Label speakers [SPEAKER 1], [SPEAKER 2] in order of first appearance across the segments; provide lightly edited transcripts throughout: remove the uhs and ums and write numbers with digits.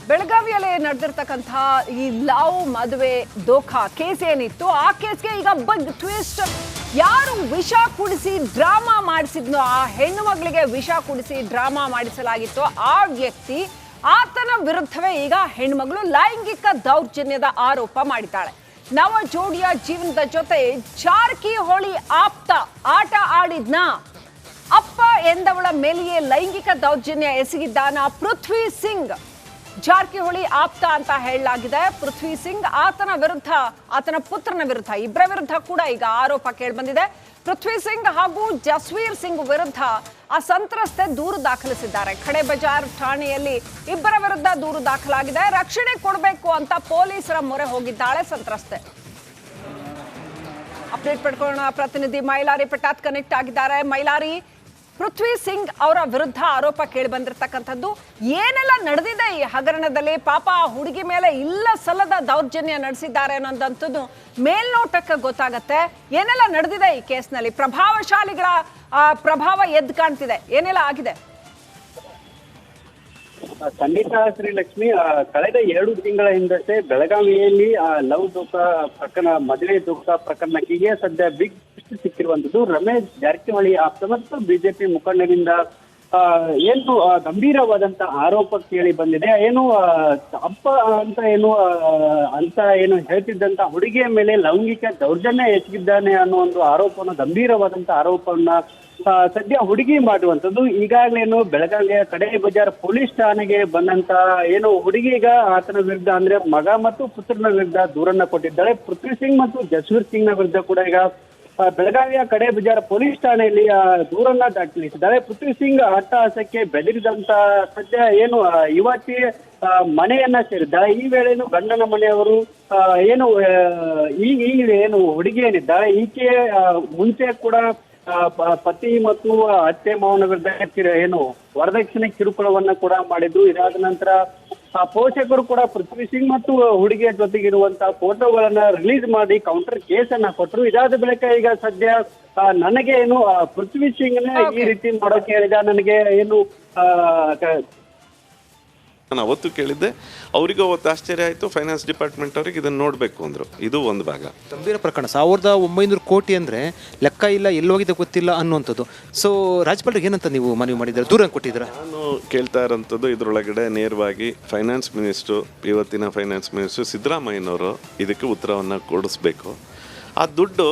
[SPEAKER 1] ಬೆಳಗಾವಿಯಲ್ಲಿ ನಡೆದಿರ್ತಕ್ಕಂಥ ಈ ಲವ್ ಮದುವೆ ದೋಖಾ ಕೇಸ್ ಏನಿತ್ತು ಆ ಕೇಸ್ಗೆ ಈಗ ಬಿಗ್ ಟ್ವಿಸ್ಟ್. ಯಾರು ವಿಷ ಕುಡಿಸಿ ಡ್ರಾಮಾ ಮಾಡಿಸಿದ್ನೋ, ಆ ಹೆಣ್ಣು ಮಗಳಿಗೆ ವಿಷ ಕುಡಿಸಿ ಡ್ರಾಮಾ ಮಾಡಿಸಲಾಗಿತ್ತು ಆ ವ್ಯಕ್ತಿ, ಆತನ ವಿರುದ್ಧವೇ ಈಗ ಹೆಣ್ಮಗಳು ಲೈಂಗಿಕ ದೌರ್ಜನ್ಯದ ಆರೋಪ ಮಾಡಿದ್ದಾಳೆ. ನವ ಜೋಡಿಯ ಜೀವನದ ಜೊತೆ ಜಾರಕಿಹೊಳಿ ಆಪ್ತ ಆಟ ಆಡಿದ್ನ, ಅಪ್ಪ ಎಂದವಳ ಮೇಲೆಯೇ ಲೈಂಗಿಕ ದೌರ್ಜನ್ಯ ಎಸಗಿದ್ದಾನ ಪೃಥ್ವಿ ಸಿಂಗ್. ಜಾರಕಿಹೊಳಿ ಆಪ್ತ ಅಂತ ಹೇಳಲಾಗಿದೆ. ಪೃಥ್ವಿ ಸಿಂಗ್ ಆತನ ವಿರುದ್ಧ, ಆತನ ಪುತ್ರನ ವಿರುದ್ಧ, ಇಬ್ಬರ ವಿರುದ್ಧ ಕೂಡ ಈಗ ಆರೋಪ ಕೇಳಿಬಂದಿದೆ. ಪೃಥ್ವಿ ಸಿಂಗ್ ಹಾಗೂ ಜಸ್ವೀರ್ ಸಿಂಗ್ ವಿರುದ್ಧ ಆ ಸಂತ್ರಸ್ತೆ ದೂರು ದಾಖಲಿಸಿದ್ದಾರೆ. ಖಡೆ ಬಜಾರ್ ಠಾಣೆಯಲ್ಲಿ ಇಬ್ಬರ ವಿರುದ್ಧ ದೂರು ದಾಖಲಾಗಿದೆ. ರಕ್ಷಣೆ ಕೊಡಬೇಕು ಅಂತ ಪೊಲೀಸರ ಮೊರೆ ಹೋಗಿದ್ದಾಳೆ ಸಂತ್ರಸ್ತೆ. ಅಪ್ಡೇಟ್ ಪಡ್ಕೊಳ್ಳೋಣ, ಪ್ರತಿನಿಧಿ ಮೈಲಾರಿ ಪಟಾತ್ ಕನೆಕ್ಟ್ ಆಗಿದ್ದಾರೆ. ಮೈಲಾರಿ, ಪೃಥ್ವಿ ಸಿಂಗ್ ಅವರ ವಿರುದ್ಧ ಆರೋಪ ಕೇಳಿ ಬಂದಿರತಕ್ಕಂಥದ್ದು, ಏನೆಲ್ಲ ನಡೆದಿದೆ ಈ ಹಗರಣದಲ್ಲಿ? ಪಾಪ ಹುಡುಗಿ ಮೇಲೆ ಇಲ್ಲ ಸಲ್ಲದ ದೌರ್ಜನ್ಯ ನಡೆಸಿದ್ದಾರೆ ಅನ್ನೋದಂಥದ್ದು ಮೇಲ್ನೋಟಕ್ಕೆ ಗೊತ್ತಾಗತ್ತೆ. ಏನೆಲ್ಲ ನಡೆದಿದೆ ಈ ಕೇಸ್ನಲ್ಲಿ? ಪ್ರಭಾವಶಾಲಿಗಳ ಪ್ರಭಾವ ಎದ್ದು ಕಾಣ್ತಿದೆ, ಏನೆಲ್ಲ ಆಗಿದೆ?
[SPEAKER 2] ಖಂಡಿತ ಶ್ರೀಲಕ್ಷ್ಮಿ, ಕಳೆದ 2 ತಿಂಗಳ ಹಿಂದಷ್ಟೇ ಬೆಳಗಾವಿಯಲ್ಲಿ ಲವ್ ದೋಖಾ ಪ್ರಕರಣ, ಮದುವೆ ದೋಖಾ ಪ್ರಕರಣಕ್ಕೆ ಸದ್ಯ ಬಿಗ್ ಸಿಕ್ಕಿರುವಂತದ್ದು. ರಮೇಶ್ ಜಾರಕಿಹೊಳಿ ಆಪ್ತ ಮತ್ತು ಬಿಜೆಪಿ ಮುಖಂಡರಿಂದ ಏನು ಗಂಭೀರವಾದಂತ ಆರೋಪ ಕೇಳಿ ಬಂದಿದೆ. ಏನು ಅಪ್ಪ ಅಂತ ಏನು ಹೇಳ್ತಿದ್ದಂತ ಹುಡುಗಿಯ ಮೇಲೆ ಲೈಂಗಿಕ ದೌರ್ಜನ್ಯ ಎಸಗಿದ್ದಾನೆ ಅನ್ನೋ ಒಂದು ಆರೋಪವನ್ನು, ಗಂಭೀರವಾದಂತ ಆರೋಪವನ್ನ ಸದ್ಯ ಹುಡುಗಿ ಮಾಡುವಂಥದ್ದು. ಈಗಾಗಲೇನು ಬೆಳಗಾವಿಯ ಕಡೆ ಬಜಾರ್ ಪೊಲೀಸ್ ಠಾಣೆಗೆ ಬಂದಂತ ಏನು ಹುಡುಗಿ ಈಗ ಆತನ ವಿರುದ್ಧ, ಅಂದ್ರೆ ಮಗ ಮತ್ತು ಪುತ್ರನ ವಿರುದ್ಧ ದೂರನ್ನ ಕೊಟ್ಟಿದ್ದಾಳೆ. ಪೃಥ್ವಿ ಸಿಂಗ್ ಮತ್ತು ಜಸ್ವೀರ್ ಸಿಂಗ್ ನ ವಿರುದ್ಧ ಕೂಡ ಈಗ ಬೆಳಗಾವಿಯ ಕಡೆ ಬಜಾರ್ ಪೊಲೀಸ್ ಠಾಣೆಯಲ್ಲಿ ದೂರನ್ನ ದಾಖಲಿಸಿದ್ದಾರೆ. ಪೃಥ್ವಿ ಸಿಂಗ್ ಅಟ್ಟಹಾಸಕ್ಕೆ ಬೆದರಿದಂತ ಸದ್ಯ ಏನು ಯುವತಿ ಮನೆಯನ್ನ ಸೇರಿದ್ದಾಳೆ. ಈ ವೇಳೆನು ಗಂಡನ ಮನೆಯವರು ಏನು ಏನು ಹುಡುಗಿ ಏನಿದ್ದಾಳೆ, ಈಕೆ ಮುಂಚೆ ಕೂಡ ಪತಿ ಮತ್ತು ಅತ್ತೆ ಮಾವನ ವಿರುದ್ಧ ಏನು ವರದಕ್ಷಿಣೆ ಕಿರುಕುಳವನ್ನ ಕೂಡ ಮಾಡಿದ್ರು. ಇದಾದ ನಂತರ ಪೋಷಕರು ಕೂಡ ಪೃಥ್ವಿ ಸಿಂಗ್ ಮತ್ತು ಹುಡುಗಿಯ ಜೊತೆಗಿರುವಂತಹ ಫೋಟೋಗಳನ್ನ ರಿಲೀಸ್ ಮಾಡಿ ಕೌಂಟರ್ ಕೇಸ್ ಅನ್ನ ಕೊಟ್ಟರು. ಇದಾದ ಬಳಿಕ ಈಗ ಸದ್ಯ ನನಗೆ ಏನು ಪೃಥ್ವಿ ಸಿಂಗ್ನ ಈ ರೀತಿ ಮಾಡೋಕೆ ಹೇಳಿದ, ನನಗೆ ಏನು
[SPEAKER 3] ನಾನು ಅವತ್ತು ಕೇಳಿದ್ದೆ, ಅವರಿಗೂ ಅವತ್ತು ಆಶ್ಚರ್ಯ ಆಯಿತು. ಫೈನಾನ್ಸ್ ಡಿಪಾರ್ಟ್ಮೆಂಟ್ ಅವ್ರಿಗೆ ಇದನ್ನು ನೋಡಬೇಕು ಅಂದರು. ಇದು ಒಂದು ಭಾಗ.
[SPEAKER 4] ಗಂಭೀರ ಪ್ರಕರಣ, 1900 ಕೋಟಿ ಅಂದರೆ ಲೆಕ್ಕ ಇಲ್ಲ, ಎಲ್ಲೋಗಿದೆ ಗೊತ್ತಿಲ್ಲ ಅನ್ನುವಂಥದ್ದು. ಸೊ ರಾಜ್ಯಪಾಲರಿಗೆ ಏನಂತ ನೀವು ಮನವಿ ಮಾಡಿದ್ದೀರಾ, ದೂರ ಕೊಟ್ಟಿದ್ದೀರಾ?
[SPEAKER 3] ನಾನು ಕೇಳ್ತಾ ಇರೋಂಥದ್ದು, ಇದರೊಳಗಡೆ ನೇರವಾಗಿ ಫೈನಾನ್ಸ್ ಮಿನಿಸ್ಟ್ರು, ಇವತ್ತಿನ ಫೈನಾನ್ಸ್ ಮಿನಿಸ್ಟ್ರು ಸಿದ್ದರಾಮಯ್ಯನವರು ಇದಕ್ಕೆ ಉತ್ತರವನ್ನು ಕೊಡಿಸ್ಬೇಕು. ಆ ದುಡ್ಡು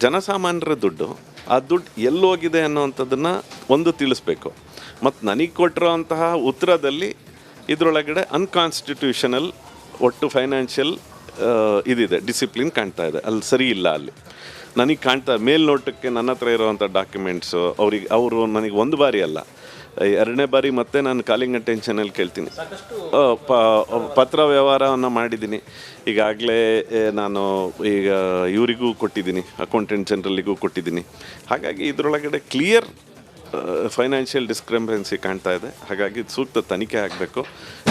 [SPEAKER 3] ಜನಸಾಮಾನ್ಯರ ದುಡ್ಡು, ಆ ದುಡ್ಡು ಎಲ್ಲೋಗಿದೆ ಅನ್ನೋವಂಥದ್ದನ್ನು ಒಂದು ತಿಳಿಸ್ಬೇಕು. ಮತ್ತು ನನಗೆ ಕೊಟ್ಟಿರೋ ಅಂತಹ ಉತ್ತರದಲ್ಲಿ ಇದರೊಳಗಡೆ ಅನ್ಕಾನ್ಸ್ಟಿಟ್ಯೂಷನಲ್ ಒಟ್ಟು ಫೈನಾನ್ಷಿಯಲ್ ಇದಿದೆ, ಡಿಸಿಪ್ಲಿನ್ ಕಾಣ್ತಾ ಇದೆ, ಅಲ್ಲಿ ಸರಿ ಇಲ್ಲ. ಅಲ್ಲಿ ನನಗೆ ಕಾಣ್ತಾ ಮೇಲ್ನೋಟಕ್ಕೆ ನನ್ನ ಹತ್ರ ಇರೋವಂಥ ಡಾಕ್ಯುಮೆಂಟ್ಸು ಅವರು ನನಗೆ ಒಂದು ಬಾರಿ ಅಲ್ಲ, 2ನೇ ಬಾರಿ ಮತ್ತೆ ನಾನು ಕಾಲಿಂಗ್ ಅಟೆನ್ಷನಲ್ಲಿ ಕೇಳ್ತೀನಿ. ಪತ್ರ ವ್ಯವಹಾರವನ್ನು ಮಾಡಿದ್ದೀನಿ. ಈಗಾಗಲೇ ನಾನು ಈಗ ಇವರಿಗೂ ಕೊಟ್ಟಿದ್ದೀನಿ, ಅಕೌಂಟೆಂಟ್ ಜನರಲ್ಲಿಗೂ ಕೊಟ್ಟಿದ್ದೀನಿ. ಹಾಗಾಗಿ ಇದರೊಳಗಡೆ ಕ್ಲಿಯರ್ ಫೈನಾನ್ಷಿಯಲ್ ಡಿಸ್ಕ್ರಿಪೆನ್ಸಿ ಕಾಣ್ತಾ ಇದೆ. ಹಾಗಾಗಿ ಸೂಕ್ತ ತನಿಖೆ ಆಗಬೇಕು.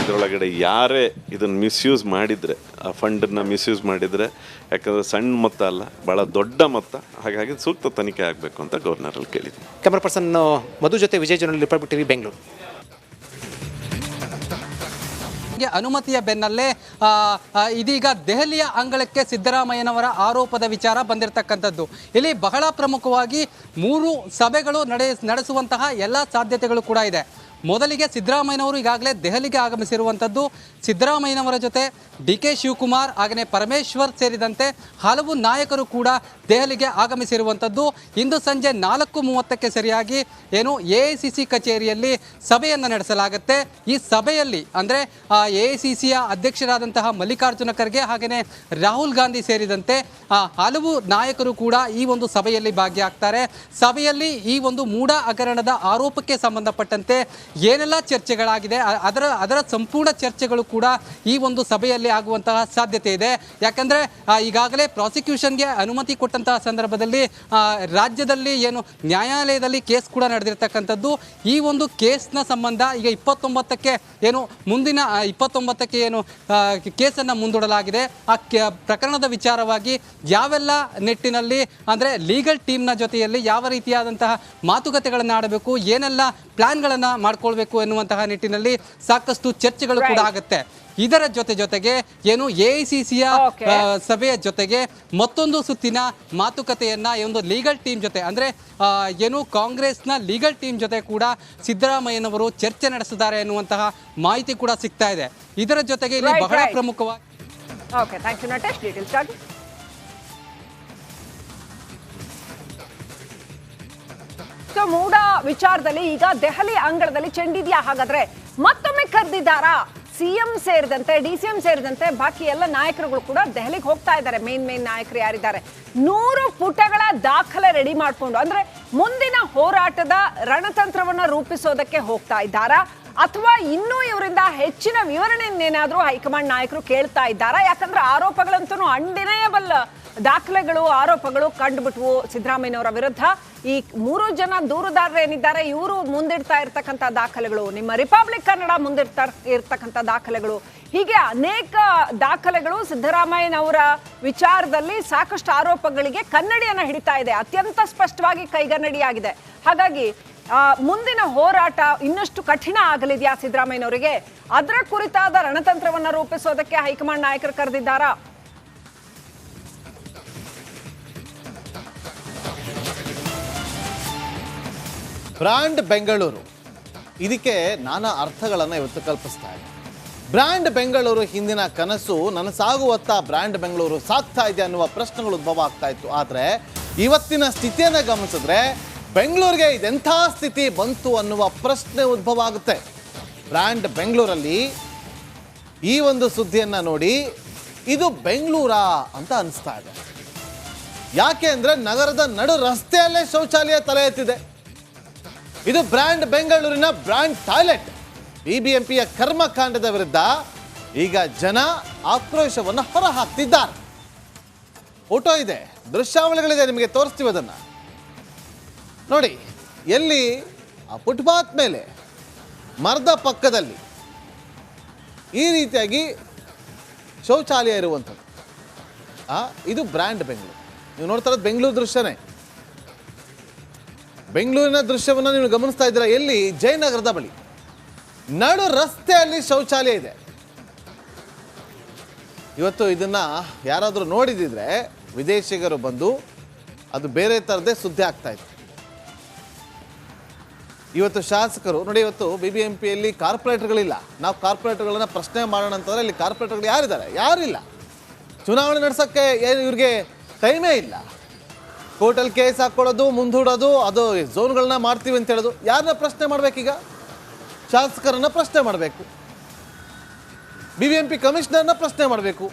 [SPEAKER 3] ಇದರೊಳಗಡೆ ಯಾರೇ ಇದನ್ನು ಮಿಸ್ಯೂಸ್ ಮಾಡಿದರೆ, ಆ ಫಂಡನ್ನು ಮಿಸ್ಯೂಸ್ ಮಾಡಿದರೆ, ಯಾಕಂದರೆ ಸಣ್ಣ ಮೊತ್ತ ಅಲ್ಲ, ಭಾಳ ದೊಡ್ಡ ಮೊತ್ತ. ಹಾಗಾಗಿ ಸೂಕ್ತ ತನಿಖೆ ಆಗಬೇಕು ಅಂತ ಗವರ್ನರಲ್ಲಿ ಕೇಳಿದ್ದೀನಿ.
[SPEAKER 4] ಕ್ಯಾಮರಾ ಪರ್ಸನ್ ಮಧು ಜೊತೆ Vijay journal, Republic TV, Bengaluru.
[SPEAKER 5] ಅನುಮತಿಯ ಬೆನ್ನಲ್ಲೇ ಇದೀಗ ದೆಹಲಿಯ ಅಂಗಳಕ್ಕೆ ಸಿದ್ದರಾಮಯ್ಯನವರ ಆರೋಪದ ವಿಚಾರ ಬಂದಿರತಕ್ಕಂಥದ್ದು. ಇಲ್ಲಿ ಬಹಳ ಪ್ರಮುಖವಾಗಿ 3 ಸಭೆಗಳು ನಡೆಸುವಂತಹ ಎಲ್ಲ ಸಾಧ್ಯತೆಗಳು ಕೂಡ ಇದೆ. ಮೊದಲಿಗೆ ಸಿದ್ದರಾಮಯ್ಯನವರು ಈಗಾಗಲೇ ದೆಹಲಿಗೆ ಆಗಮಿಸಿರುವಂಥದ್ದು. ಸಿದ್ದರಾಮಯ್ಯನವರ ಜೊತೆ DK ಶಿವಕುಮಾರ್, ಹಾಗೆಯೇ ಪರಮೇಶ್ವರ್ ಸೇರಿದಂತೆ ಹಲವು ನಾಯಕರು ಕೂಡ ದೆಹಲಿಗೆ ಆಗಮಿಸಿರುವಂಥದ್ದು. ಇಂದು ಸಂಜೆ 4:30ಕ್ಕೆ ಸರಿಯಾಗಿ ಏನು AICC ಕಚೇರಿಯಲ್ಲಿ ಸಭೆಯನ್ನು ನಡೆಸಲಾಗುತ್ತೆ. ಈ ಸಭೆಯಲ್ಲಿ ಅಂದರೆ AICCಯ ಅಧ್ಯಕ್ಷರಾದಂತಹ ಮಲ್ಲಿಕಾರ್ಜುನ ಖರ್ಗೆ ಹಾಗೆಯೇ ರಾಹುಲ್ ಗಾಂಧಿ ಸೇರಿದಂತೆ ಹಲವು ನಾಯಕರು ಕೂಡ ಈ ಒಂದು ಸಭೆಯಲ್ಲಿ ಭಾಗಿಯಾಗ್ತಾರೆ. ಸಭೆಯಲ್ಲಿ ಈ ಒಂದು ಮೂಢ ಹಗರಣದ ಆರೋಪಕ್ಕೆ ಸಂಬಂಧಪಟ್ಟಂತೆ ಏನೆಲ್ಲ ಚರ್ಚೆಗಳಾಗಿದೆ ಅದರ ಸಂಪೂರ್ಣ ಚರ್ಚೆಗಳು ಕೂಡ ಈ ಒಂದು ಸಭೆಯಲ್ಲಿ ಆಗುವಂತಹ ಸಾಧ್ಯತೆ ಇದೆ. ಯಾಕಂದರೆ ಈಗಾಗಲೇ ಪ್ರಾಸಿಕ್ಯೂಷನ್ಗೆ ಅನುಮತಿ ಕೊಟ್ಟಂತಹ ಸಂದರ್ಭದಲ್ಲಿ ರಾಜ್ಯದಲ್ಲಿ ಏನು ನ್ಯಾಯಾಲಯದಲ್ಲಿ ಕೇಸ್ ಕೂಡ ನಡೆದಿರ್ತಕ್ಕಂಥದ್ದು. ಈ ಒಂದು ಕೇಸ್ನ ಸಂಬಂಧ ಈಗ 29ಕ್ಕೆ ಏನು ಮುಂದಿನ 29ಕ್ಕೆ ಏನು ಕೇಸನ್ನು ಮುಂದೂಡಲಾಗಿದೆ. ಆ ಪ್ರಕರಣದ ವಿಚಾರವಾಗಿ ಯಾವೆಲ್ಲ ನಿಟ್ಟಿನಲ್ಲಿ ಅಂದರೆ ಲೀಗಲ್ ಟೀಮ್ನ ಜೊತೆಯಲ್ಲಿ ಯಾವ ರೀತಿಯಾದಂತಹ ಮಾತುಕತೆಗಳನ್ನು ಆಡಬೇಕು, ಏನೆಲ್ಲ ಪ್ಲಾನ್ಗಳನ್ನು ಮಾಡ್ಕೊಳ್ಬೇಕು ಎನ್ನುವಂತಹ ನಿಟ್ಟಿನಲ್ಲಿ ಸಾಕಷ್ಟು ಚರ್ಚೆಗಳು ಕೂಡ ಆಗುತ್ತೆ. ಇದರ ಜೊತೆಗೆ ಏನು AICCಯ ಸಭೆಯ ಜೊತೆಗೆ ಮತ್ತೊಂದು ಸುತ್ತಿನ ಮಾತುಕತೆಯನ್ನ ಈ ಒಂದು ಲೀಗಲ್ ಟೀಮ್ ಜೊತೆ ಅಂದ್ರೆ ಏನು ಕಾಂಗ್ರೆಸ್ನ ಲೀಗಲ್ ಟೀಮ್ ಜೊತೆ ಕೂಡ ಸಿದ್ದರಾಮಯ್ಯನವರು ಚರ್ಚೆ ನಡೆಸಿದ್ದಾರೆ ಎನ್ನುವಂತಹ ಮಾಹಿತಿ ಕೂಡ ಸಿಗ್ತಾ ಇದೆ. ಇದರ ಜೊತೆಗೆ ಇಲ್ಲಿ ಬಹಳ ಪ್ರಮುಖವಾಗಿ
[SPEAKER 1] okay, thank you Natesh details ಆಗಿ. ಸೊ ಮೂಡ ವಿಚಾರದಲ್ಲಿ ಈಗ ದೆಹಲಿ ಅಂಗಳದಲ್ಲಿ ಚೆಂಡಿದ್ಯಾ? ಹಾಗಾದ್ರೆ ಮತ್ತೊಮ್ಮೆ ಕರೆದಿದ್ದಾರಾ? ಸಿಎಂ ಸೇರಿದಂತೆ DCM ಸೇರಿದಂತೆ ಬಾಕಿ ಎಲ್ಲ ನಾಯಕರುಗಳು ಕೂಡ ದೆಹಲಿಗೆ ಹೋಗ್ತಾ ಇದ್ದಾರೆ. ಮೇನ್ ನಾಯಕರು ಯಾರಿದ್ದಾರೆ 100 ಪುಟಗಳ ದಾಖಲೆ ರೆಡಿ ಮಾಡಿಕೊಂಡು, ಅಂದ್ರೆ ಮುಂದಿನ ಹೋರಾಟದ ರಣತಂತ್ರವನ್ನ ರೂಪಿಸೋದಕ್ಕೆ ಹೋಗ್ತಾ ಇದ್ದಾರಾ ಅಥವಾ ಇನ್ನೂ ಇವರಿಂದ ಹೆಚ್ಚಿನ ವಿವರಣೆಯನ್ನೇನಾದ್ರೂ ಹೈಕಮಾಂಡ್ ನಾಯಕರು ಕೇಳ್ತಾ ಇದ್ದಾರಾ? ಯಾಕಂದ್ರೆ ಆರೋಪಗಳಂತೂ ಅನ್ಡಿನಯಬಲ್ ದಾಖಲೆಗಳು, ಆರೋಪಗಳು ಕಂಡುಬಿಟ್ವು ಸಿದ್ದರಾಮಯ್ಯನವರ ವಿರುದ್ಧ. ಈ 3 ಜನ ದೂರುದಾರರು ಏನಿದ್ದಾರೆ ಇವರು ಮುಂದಿಡ್ತಾ ಇರ್ತಕ್ಕಂಥ ದಾಖಲೆಗಳು, ನಿಮ್ಮ ರಿಪಬ್ಲಿಕ್ ಕನ್ನಡ ಮುಂದಿಡ್ತಾ ಇರ್ತಕ್ಕಂಥ ದಾಖಲೆಗಳು, ಹೀಗೆ ಅನೇಕ ದಾಖಲೆಗಳು ಸಿದ್ದರಾಮಯ್ಯನವರ ವಿಚಾರದಲ್ಲಿ ಸಾಕಷ್ಟು ಆರೋಪಗಳಿಗೆ ಕನ್ನಡಿಯನ್ನ ಹಿಡಿತಾ ಇದೆ. ಅತ್ಯಂತ ಸ್ಪಷ್ಟವಾಗಿ ಕೈಗನ್ನಡಿಯಾಗಿದೆ. ಹಾಗಾಗಿ ಮುಂದಿನ ಹೋರಾಟ ಇನ್ನಷ್ಟು ಕಠಿಣ ಆಗಲಿದೆಯಾ ಸಿದ್ದರಾಮಯ್ಯನವರಿಗೆ? ಅದರ ಕುರಿತಾದ ರಣತಂತ್ರವನ್ನ ರೂಪಿಸೋದಕ್ಕೆ ಹೈಕಮಾಂಡ್ ನಾಯಕರು ಕರೆದಿದ್ದಾರಾ?
[SPEAKER 6] ಬ್ರ್ಯಾಂಡ್ ಬೆಂಗಳೂರು ಇದಕ್ಕೆ ನಾನಾ ಅರ್ಥಗಳನ್ನು ಇವತ್ತು ಕಲ್ಪಿಸ್ತಾ ಇದೆ. ಬ್ರ್ಯಾಂಡ್ ಬೆಂಗಳೂರು ಹಿಂದಿನ ಕನಸು ನನಸಾಗುವತ್ತ ಬ್ರ್ಯಾಂಡ್ ಬೆಂಗಳೂರು ಸಾಗ್ತಾ ಇದೆ ಅನ್ನುವ ಪ್ರಶ್ನೆಗಳು ಉದ್ಭವ ಆಗ್ತಾ ಇತ್ತು. ಆದರೆ ಇವತ್ತಿನ ಸ್ಥಿತಿಯನ್ನು ಗಮನಿಸಿದ್ರೆ ಬೆಂಗಳೂರಿಗೆ ಇದೆಂಥ ಸ್ಥಿತಿ ಬಂತು ಅನ್ನುವ ಪ್ರಶ್ನೆ ಉದ್ಭವ ಆಗುತ್ತೆ. ಬ್ರ್ಯಾಂಡ್ ಬೆಂಗಳೂರಲ್ಲಿ ಈ ಒಂದು ಸುದ್ದಿಯನ್ನು ನೋಡಿ ಇದು ಬೆಂಗಳೂರಾ ಅಂತ ಅನಿಸ್ತಾ ಇದೆ. ಯಾಕೆ ಅಂದರೆ ನಗರದ ನಡು ರಸ್ತೆಯಲ್ಲೇ ಶೌಚಾಲಯ ತಲೆ ಎತ್ತಿದೆ. ಇದು ಬ್ರ್ಯಾಂಡ್ ಬೆಂಗಳೂರಿನ ಬ್ರ್ಯಾಂಡ್ ಟಾಯ್ಲೆಟ್. BBMPಯ ಕರ್ಮಕಾಂಡದ ವಿರುದ್ಧ ಈಗ ಜನ ಆಕ್ರೋಶವನ್ನು ಹೊರಹಾಕ್ತಿದ್ದಾರೆ. ಫೋಟೋ ಇದೆ, ದೃಶ್ಯಾವಳಿಗಳಿದೆ, ನಿಮಗೆ ತೋರಿಸ್ತೀವಿ ಅದನ್ನು ನೋಡಿ. ಎಲ್ಲಿ ಆ ಫುಟ್ಪಾತ್ ಮೇಲೆ ಮರದ ಪಕ್ಕದಲ್ಲಿ ಈ ರೀತಿಯಾಗಿ ಶೌಚಾಲಯ ಇರುವಂಥದ್ದು. ಇದು ಬ್ರ್ಯಾಂಡ್ ಬೆಂಗಳೂರು. ನೀವು ನೋಡ್ತಾ ಇರೋದು ಬೆಂಗಳೂರು ದೃಶ್ಯನೇ. ಬೆಂಗಳೂರಿನ ದೃಶ್ಯವನ್ನು ನೀವು ಗಮನಿಸ್ತಾ ಇದ್ದೀರಾ. ಎಲ್ಲಿ? ಜಯನಗರದ ಬಳಿ ನಡು ರಸ್ತೆಯಲ್ಲಿ ಶೌಚಾಲಯ ಇದೆ. ಇವತ್ತು ಇದನ್ನು ಯಾರಾದರೂ ನೋಡಿದಿದ್ರೆ ವಿದೇಶಿಗರು ಬಂದು ಅದು ಬೇರೆ ಥರದೇ ಸುದ್ದಿ ಆಗ್ತಾ ಇತ್ತು. ಇವತ್ತು ಶಾಸಕರು ನೋಡಿ, ಇವತ್ತು BBMPಯಲ್ಲಿ ಕಾರ್ಪೊರೇಟರ್ಗಳಿಲ್ಲ. ನಾವು ಕಾರ್ಪೊರೇಟರ್ಗಳನ್ನು ಪ್ರಶ್ನೆ ಮಾಡೋಣ ಅಂತಂದರೆ ಇಲ್ಲಿ ಕಾರ್ಪೊರೇಟರ್ಗಳು ಯಾರಿದ್ದಾರೆ? ಯಾರಿಲ್ಲ. ಚುನಾವಣೆ ನಡೆಸೋಕ್ಕೆ ಇವ್ರಿಗೆ ಟೈಮೇ ಇಲ್ಲ. ಕೋರ್ಟಲ್ಲಿ ಕೇಸ್ ಹಾಕ್ಕೊಳ್ಳೋದು, ಮುಂದೂಡೋದು, ಅದು ಝೋನ್ಗಳನ್ನ ಮಾಡ್ತೀವಿ ಅಂತ ಹೇಳೋದು. ಯಾರನ್ನ ಪ್ರಶ್ನೆ ಮಾಡಬೇಕೀಗ? ಶಾಸಕರನ್ನ ಪ್ರಶ್ನೆ ಮಾಡಬೇಕು, BBMP ಕಮಿಷನರ್ನ ಪ್ರಶ್ನೆ ಮಾಡಬೇಕು.